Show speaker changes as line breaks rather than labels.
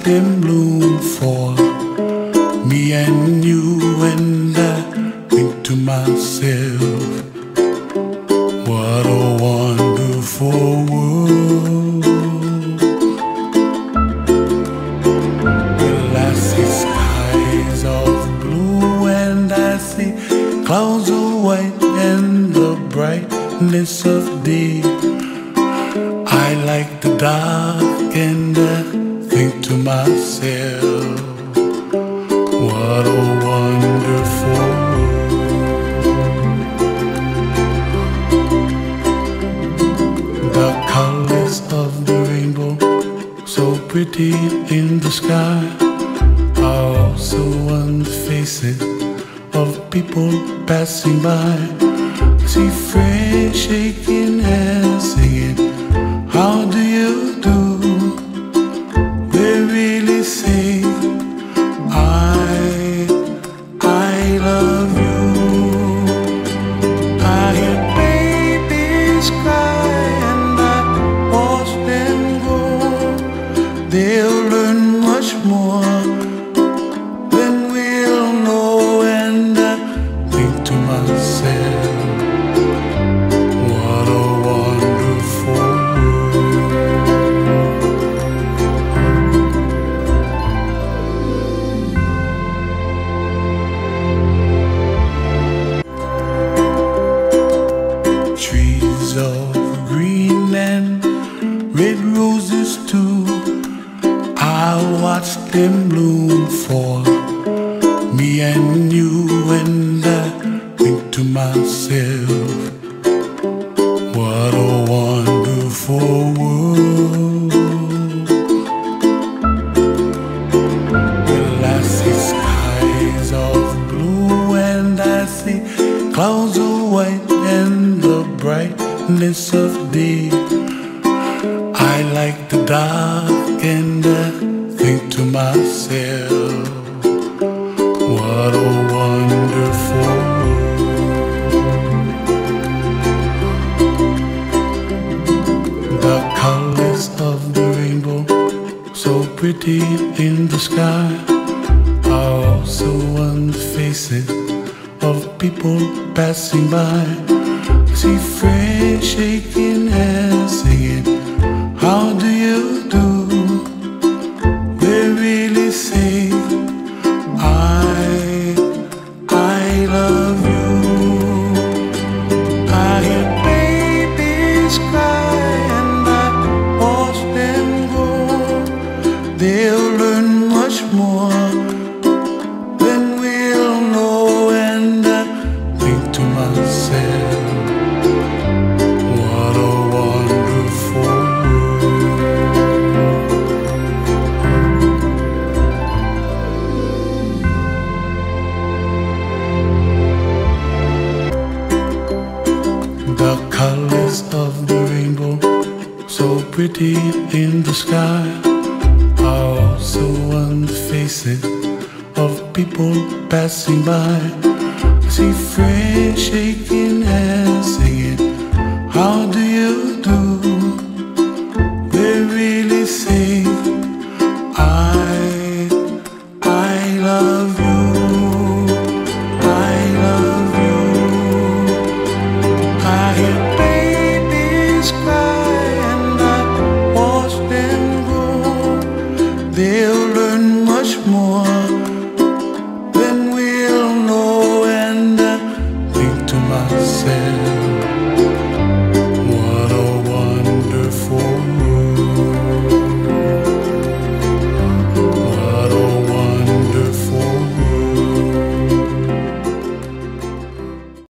them bloom for me and you, and I think to myself, what a wonderful world. Well, I see skies of blue and I see clouds of white and the brightness of day. I like the dark and I think to myself, what a wonderful world. The colors of the rainbow, so pretty in the sky, are also on the faces of people passing by. I see friends shaking hands, singing, how do you do? They really say, I love you. I hear babies cry and I watch them go. They'll learn much more than we'll know, and I think to myself, what a wonderful world. Trees of green and red roses too, I watch them bloom for me and you, and I think to myself, what a wonderful world. Well, I see skies of blue and I see clouds of white and the brightness of day. I like the dark and I think to myself, what a wonderful world. The colors of the rainbow, so pretty in the sky, are also on the faces of people passing by. I see friends shaking hands, singing, how do you do? They really say, I love you. I hear babies cry and I watch them go. They'll learn much more than we'll know, and I think to myself, what a wonderful world. The colors of the rainbow, so pretty in the sky, are also on the faces of people passing by. I see friends shaking hands, singing, how do you do? They really say, I love you. I love you. I hear babies cry and I watch them go. They'll